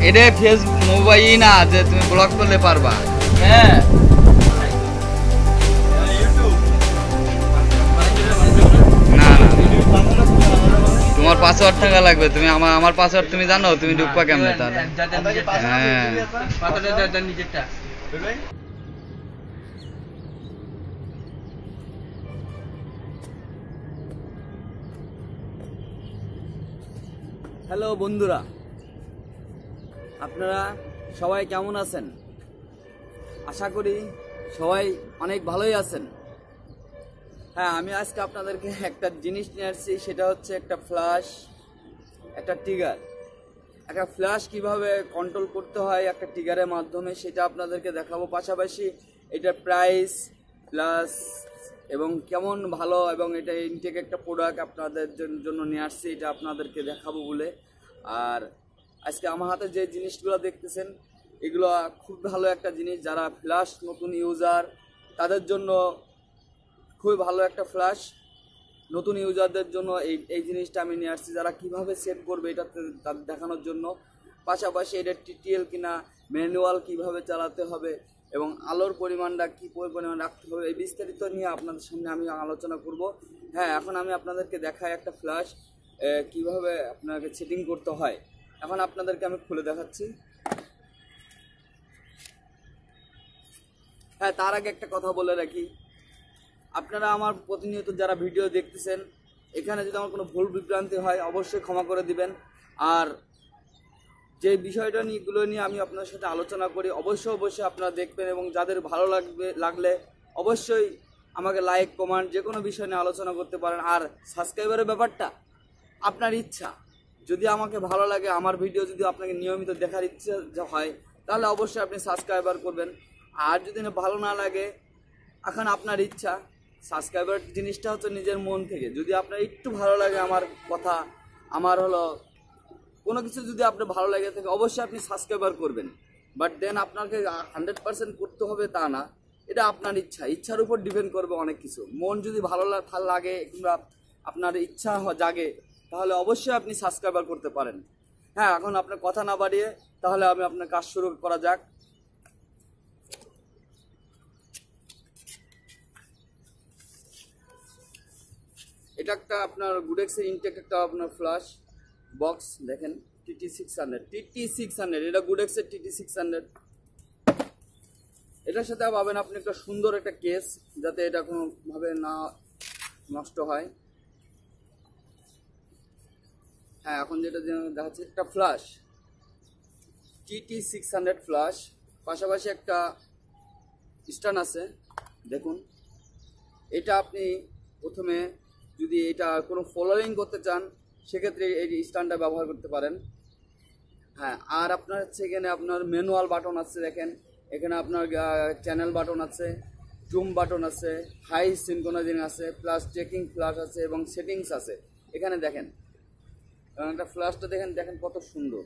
এটা Facebook mobile না যে তুমি ব্লক করলে পারবা। হ্যাঁ না না তোমার পাসওয়ার্ড থাকা লাগবে। তুমি আমার পাসওয়ার্ড তুমি জানো, তুমি ঢুকবা কেমনে তাহলে? হ্যাঁ হ্যালো বন্ধুরা, আপনারা সবাই কেমন আছেন? আশা করি সবাই অনেক ভালোই আছেন। হ্যাঁ, আমি আজকে আপনাদেরকে একটা জিনিস নিয়ে আসছি, সেটা হচ্ছে একটা ফ্ল্যাশ, একটা ট্রিগার। একটা ফ্ল্যাশ কিভাবে কন্ট্রোল করতে হয় একটা ট্রিগারের মাধ্যমে, সেটা আপনাদেরকে দেখাবো। পাশাপাশি এটার প্রাইস প্লাস এবং কেমন ভালো, এবং এটা ইনটেক একটা প্রোডাক্ট আপনাদের জন্য নিয়ে আসছি, এটা আপনাদেরকে দেখাবো বলে। আর আজকে আমার হাতে যে জিনিসগুলো দেখতেছেন, এগুলো খুব ভালো একটা জিনিস। যারা ফ্ল্যাশ নতুন ইউজার তাদের জন্য খুবই ভালো একটা ফ্ল্যাশ। নতুন ইউজারদের জন্য এই জিনিসটা আমি নিয়ে আসছি, যারা কিভাবে সেট করবে এটা তাদের দেখানোর জন্য। পাশাপাশি এটা টিটিএল কিনা, ম্যানুয়াল কিভাবে চালাতে হবে, এবং আলোর পরিমাণটা কী পরিমাণ রাখতে হবে, এই বিস্তারিত নিয়ে আপনাদের সামনে আমি আলোচনা করব। হ্যাঁ, এখন আমি আপনাদেরকে দেখাই একটা ফ্ল্যাশ কিভাবে আপনাকে সেটিং করতে হয়। এখন আপনাদেরকে আমি খুলে দেখাচ্ছি। হ্যাঁ, তার আগে একটা কথা বলে রাখি, আপনারা আমার প্রতিনিয়ত যারা ভিডিও দেখতেছেন, এখানে যদি আমার কোনো ভুল বিভ্রান্তি হয় অবশ্যই ক্ষমা করে দিবেন। আর যে বিষয়টা নিয়ে আমি আপনার সাথে আলোচনা করি, অবশ্যই আপনারা দেখবেন, এবং যাদের ভালো লাগলে অবশ্যই আমাকে লাইক কমেন্ট যে কোনো বিষয় নিয়ে আলোচনা করতে পারেন। আর সাবস্ক্রাইবারের ব্যাপারটা আপনার ইচ্ছা, যদি আমাকে ভালো লাগে, আমার ভিডিও যদি আপনাকে নিয়মিত দেখার ইচ্ছা হয়, তাহলে অবশ্যই আপনি সাবস্ক্রাইবার করবেন। আর যদি ভালো না লাগে, এখন আপনার ইচ্ছা। সাবস্ক্রাইবার জিনিসটা হচ্ছে নিজের মন থেকে। যদি আপনার একটু ভালো লাগে আমার কথা, আমার হলো কোনো কিছু যদি আপনার ভালো লাগে থাকে, অবশ্যই আপনি সাবস্ক্রাইবার করবেন। বাট দেন আপনাকে 100% করতে হবে তা না, এটা আপনার ইচ্ছার উপর ডিপেন্ড করবে অনেক কিছু। মন যদি ভালো লাগে কিংবা আপনার ইচ্ছা জাগে, তাহলে অবশ্যই আপনি সাবস্ক্রাইবার করতে পারেন। হ্যাঁ, এখন আপনার কথা না বাড়িয়ে তাহলে আমি আপনার কাজ শুরু করা যাক। এটা একটা আপনার গুডেক্সের ইনটেক একটা আপনার ফ্ল্যাশ বক্স, দেখেন TT600 এটা গুডেক্সের TT600। এটার সাথে পাবেন আপনি একটা সুন্দর একটা কেস, যাতে এটা কোনোভাবে না নষ্ট হয়। হ্যাঁ, এখন যেটা দেখাচ্ছে একটা ফ্ল্যাশ TT600 ফ্ল্যাশ, পাশাপাশি একটা স্ট্যান্ড আছে। দেখুন, এটা আপনি প্রথমে যদি এটা কোনো ফলোয়িং করতে চান, সেক্ষেত্রে এই স্ট্যান্ডটা ব্যবহার করতে পারেন। হ্যাঁ, আর আপনার হচ্ছে এখানে আপনার ম্যানুয়াল বাটন আছে, দেখেন এখানে আপনার চ্যানেল বাটন আছে, জুম বাটন আছে, হাই সিনক্রোনাইজিং আছে, প্লাস চেকিং ফ্ল্যাশ আছে, এবং সেটিংস আছে। এখানে দেখেন একটা ফ্ল্যাশটা দেখেন কত সুন্দর।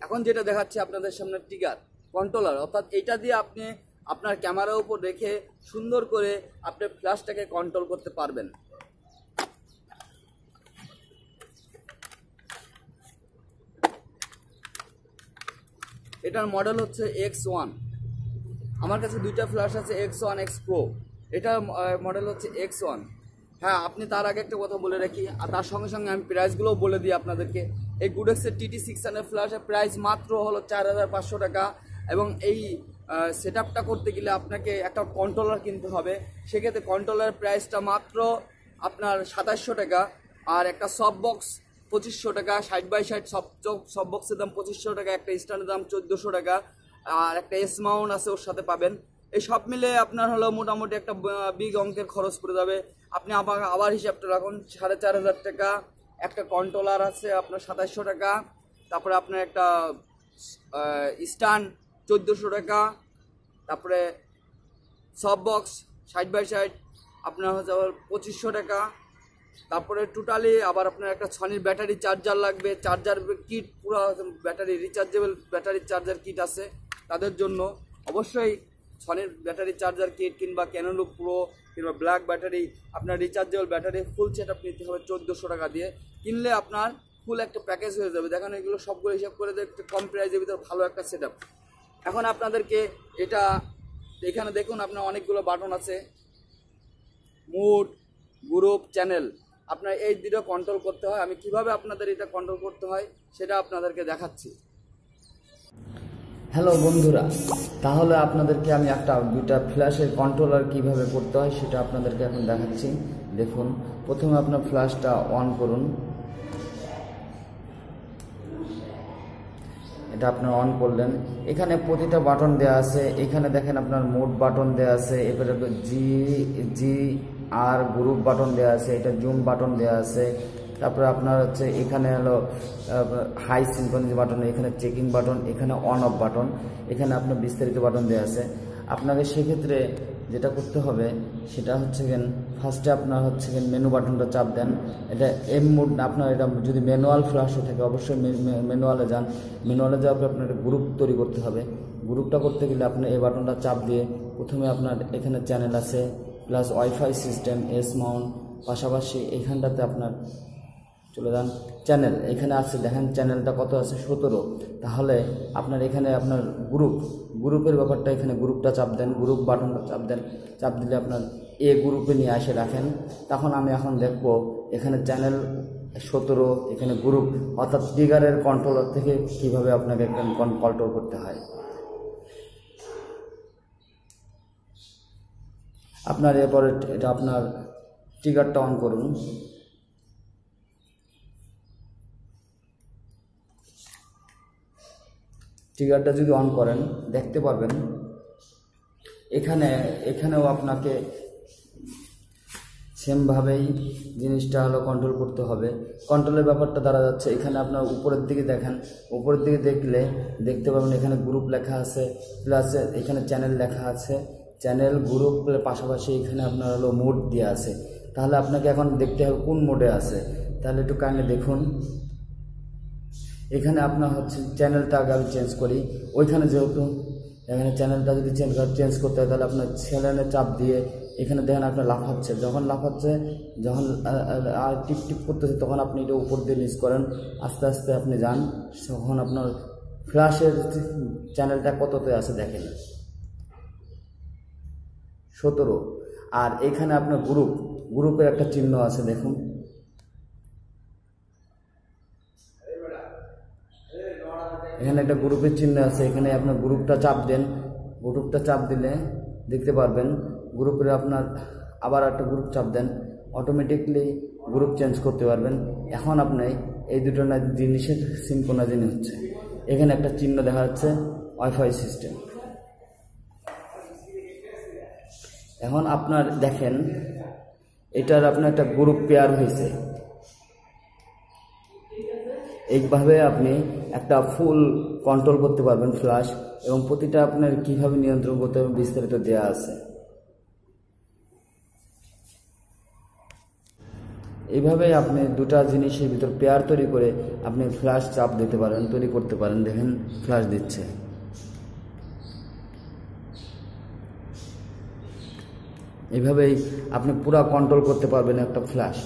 এখন যেটা দেখাচ্ছে আপনাদের সামনে ট্রিগার কন্ট্রোলার, অর্থাৎ এটা দিয়ে আপনি আপনার ক্যামেরার উপর রেখে সুন্দর করে আপনার ফ্ল্যাশটাকে কন্ট্রোল করতে পারবেন। এটার মডেল হচ্ছে X1। আমার কাছে দুইটা ফ্ল্যাশ আছে, X1 X Pro। এটার মডেল হচ্ছে X1। হ্যাঁ, আপনি তার আগে একটা কথা বলে রাখি, আর তার সঙ্গে সঙ্গে আমি প্রাইসগুলোও বলে দিই আপনাদেরকে। এই গুডেক্সের TT600 ফ্ল্যাশের প্রাইস মাত্র হলো 4500 টাকা, এবং এই সেট আপটা করতে গেলে আপনাকে একটা কন্ট্রোলার কিনতে হবে। সেক্ষেত্রে কন্ট্রোলারের প্রাইসটা মাত্র আপনার 2700 টাকা, আর একটা সব বক্স 2500 টাকা, 60x60 সব বক্সের দাম 2500 টাকা, একটা স্ট্যান্ডের দাম 1400 টাকা, আর একটা এস মাউন্ট আছে ওর সাথে পাবেন। এই সব মিলে আপনার হলো মোটামুটি একটা বিগ অঙ্কের খরচ পড়ে যাবে। আপনি আবার হিসাবটা রাখুন, 4500 টাকা। একটা কন্ট্রোলার আছে আপনার 2700 টাকা, তারপরে আপনার একটা স্ট্যান্ড 1400 টাকা, তারপরে সব বক্স 60x60 আপনার হচ্ছে আবার 2500 টাকা। তারপরে টোটালি আবার আপনার একটা সনির ব্যাটারি চার্জার লাগবে, চার্জার কিট, পুরো battery rechargeable battery charger kit আছে তাদের জন্য। অবশ্যই সনির ব্যাটারি চার্জার কিট কিংবা ক্যানোন প্রো কিংবা ব্ল্যাক ব্যাটারি, আপনার rechargeable battery full set up নিতে হবে 1400 টাকা দিয়ে। কিনলে আপনার ফুল একটা প্যাকেজ হয়ে যাবে। দেখেন এগুলো সবগুলো হিসাব করে দেখতে কম প্রাইসের ভিতরে ভালো একটা সেট আপ। এখন আপনাদেরকে এটা এখানে দেখুন আপনার অনেকগুলো বাটন আছে, মুড, গ্রুপ, চ্যানেল। আপনার এই দুটো কন্ট্রোল করতে হয়। আমি কিভাবে আপনাদের এটা কন্ট্রোল করতে হয় সেটা আপনাদেরকে দেখাচ্ছি। হ্যালো বন্ধুরা, তাহলে আপনাদেরকে আমি দুইটা ফ্ল্যাশের কন্ট্রোলার কিভাবে করতে হয় সেটা আপনাদেরকে এখন দেখাচ্ছি। দেখুন, প্রথমে আপনার ফ্ল্যাশটা অন করুন। এটা আপনার অন করলেন, এখানে প্রতিটা বাটন দেওয়া আছে। এখানে দেখেন আপনার মোড বাটন দেওয়া আছে, এবারে জি আর গ্রুপ বাটন দেওয়া আছে, এটা জুম বাটন দেওয়া আছে। তারপরে আপনার হচ্ছে এখানে হলো হাই সিনক্রোনাইজ বাটন, এখানে চেকিং বাটন, এখানে অন অফ বাটন, এখানে আপনার বিস্তারিত বাটন দেওয়া আছে। আপনাকে সেক্ষেত্রে যেটা করতে হবে সেটা হচ্ছে ফার্স্টে আপনার হচ্ছে মেনু বাটনটা চাপ দেন। এটা এম মোড, আপনার এটা যদি ম্যানুয়াল ফ্ল্যাশও থাকে অবশ্যই ম্যানুয়ালে যান। ম্যানুয়ালে যাওয়ার পর আপনার একটা গ্রুপ তৈরি করতে হবে। গ্রুপটা করতে গেলে আপনার এই বাটনটা চাপ দিয়ে প্রথমে আপনার এখানে চ্যানেল আছে plus wifi system, S Mount, পাশাপাশি এইখানটাতে আপনার চলে যান চ্যানেল। এখানে আছে দেখেন চ্যানেলটা কত আছে 17। তাহলে আপনার এখানে আপনার গ্রুপের ব্যাপারটা, এখানে গ্রুপটা চাপ দেন, গ্রুপ বাটনটা চাপ দেন। চাপ দিলে আপনার এ গ্রুপে নিয়ে আসে রাখেন। তখন আমি এখন দেখব এখানে চ্যানেল 17, এখানে গ্রুপ, অর্থাৎ ট্রিগারের কন্ট্রোলার থেকে কিভাবে আপনাকে কন্ট্রোল করতে হয়। আপনার এরপরে এটা আপনার ট্রিগারটা অন করুন। ট্রিগারটা যদি অন করেন দেখতে পারবেন এখানেও আপনাকে সেমভাবেই জিনিসটা হলো কন্ট্রোল করতে হবে। কন্ট্রোলের ব্যাপারটা দাঁড়া যাচ্ছে এখানে আপনার উপরের দিকে দেখেন, উপরের দিকে দেখলে দেখতে পাবেন এখানে গ্রুপ লেখা আছে, প্লাস এখানে চ্যানেল লেখা আছে। চ্যানেল গ্রুপ পাশাপাশি এখানে আপনার হলো মোড দেওয়া আছে। তাহলে আপনাকে এখন দেখতে হবে কোন মোডে আছে। তাহলে একটু কাইন্ডলি দেখুন, এখানে আপনার হচ্ছে চ্যানেলটা আগে আমি চেঞ্জ করি। ওইখানে যেহেতু এখানে চ্যানেলটা যদি চেঞ্জ করতে হয় তাহলে আপনার চ্যানেলে চাপ দিয়ে এখানে দেখেন আপনার লাফাচ্ছে, যখন আর টিপ টিপ করতেছে তখন আপনি এটা উপর দিয়ে নিচ করেন, আস্তে আস্তে আপনি যান, তখন আপনার ফ্ল্যাশের চ্যানেলটা কততে আছে দেখেন 17। আর এখানে আপনার গ্রুপের একটা চিহ্ন আছে দেখুন, এখানে একটা গ্রুপের চিহ্ন আছে। এখানে আপনার গ্রুপটা চাপ দেন, গ্রুপটা চাপ দিলে দেখতে পারবেন গ্রুপের আপনার আবার একটা গ্রুপ চাপ দেন, অটোমেটিকলি গ্রুপ চেঞ্জ করতে পারবেন। এখন আপনি এই দুটো জিনিসের সিনক্রোনাইজেশন হচ্ছে। এখানে একটা চিহ্ন দেখা যাচ্ছে ওয়াইফাই সিস্টেম। এখন আপনার দেখেন এটার আপনার একটা গ্রুপ পেয়ার হয়েছে। এইভাবে আপনি একটা ফুল কন্ট্রোল করতে পারবেন ফ্ল্যাশ, এবং প্রতিটা আপনার কিভাবে নিয়ন্ত্রণ করতে হবে বিস্তারিত দেওয়া আছে। এইভাবে আপনি দুটা জিনিসের ভিতর পেয়ার তৈরি করে আপনি ফ্ল্যাশ চাপ দিতে পারেন, তৈরি করতে পারেন। দেখেন ফ্ল্যাশ দিচ্ছে। এইভাবেই আপনি পুরো কন্ট্রোল করতে পারবেন একটা ফ্ল্যাশ।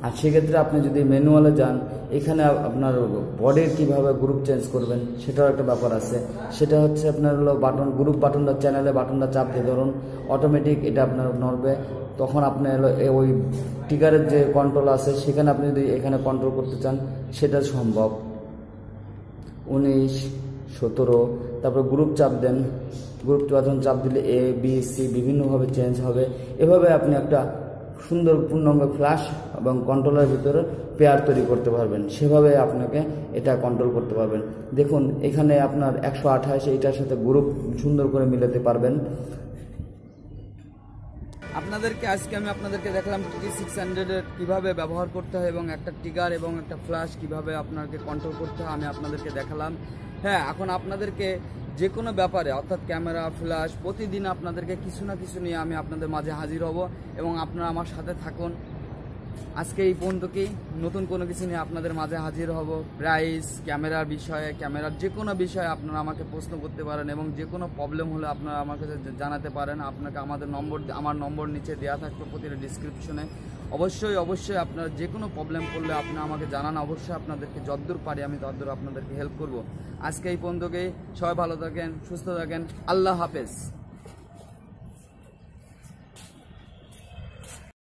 আর সেক্ষেত্রে আপনি যদি ম্যানুয়ালে যান, এখানে আপনার বডির কিভাবে গ্রুপ চেঞ্জ করবেন সেটাও একটা ব্যাপার আছে। সেটা হচ্ছে আপনার হলো বাটন, গ্রুপ বাটনটা চ্যানেলে বাটনটা চাপ দিয়ে ধরুন, অটোমেটিক এটা আপনার নড়বে। তখন আপনি হলো ওই ট্রিগারের যে কন্ট্রোল আছে সেখানে আপনি যদি এখানে কন্ট্রোল করতে চান সেটা সম্ভব। 19, 17, তারপর গ্রুপ চাপ দেন, গ্রুপ বাটন চাপ দিলে A, B, C বিভিন্নভাবে চেঞ্জ হবে। এভাবে আপনি একটা সুন্দর পূর্ণাঙ্গ ফ্ল্যাশ এবং কন্ট্রোলের ভিতরে পেয়ার তৈরি করতে পারবেন। সেভাবে আপনাকে এটা কন্ট্রোল করতে পারবেন। দেখুন এখানে আপনার 128 এইটার সাথে গ্রুপ সুন্দর করে মিলাতে পারবেন। আজকে আমি আপনাদেরকে দেখলাম TT600 এর কিভাবে ব্যবহার করতে হয় এবং একটা ট্রিগার এবং একটা ফ্ল্যাশ কিভাবে আপনাকে কন্ট্রোল করতে হয় আমি আপনাদেরকে দেখালাম। হ্যাঁ, এখন আপনাদেরকে যে কোনো ব্যাপারে অর্থাৎ ক্যামেরা, ফ্ল্যাশ প্রতিদিন আপনাদেরকে কিছু না কিছু নিয়ে আমি আপনাদের মাঝে হাজির হব এবং আপনারা আমার সাথে থাকুন। আজকে এই পর্যন্তই, নতুন কোনো কিছু নিয়ে আপনাদের মাঝে হাজির হব। প্রাইস, ক্যামেরার বিষয়ে, ক্যামেরার যে কোনো বিষয়ে আপনারা আমাকে প্রশ্ন করতে পারেন এবং যে কোনো প্রবলেম হলে আপনারা আমার কাছে জানাতে পারেন। আপনাকে আমার নম্বর নিচে দেওয়া থাকবে প্রতিটা ডিসক্রিপশনে। অবশ্যই আপনার যে কোনো প্রবলেম করলে আপনি আমাকে জানান, অবশ্যই আপনাদেরকে যতদূর পারি আমি ততদূর আপনাদেরকে হেল্প করব। আজকে এই পর্যন্তই, সবাই ভালো থাকেন, সুস্থ থাকেন, আল্লাহ হাফেজ।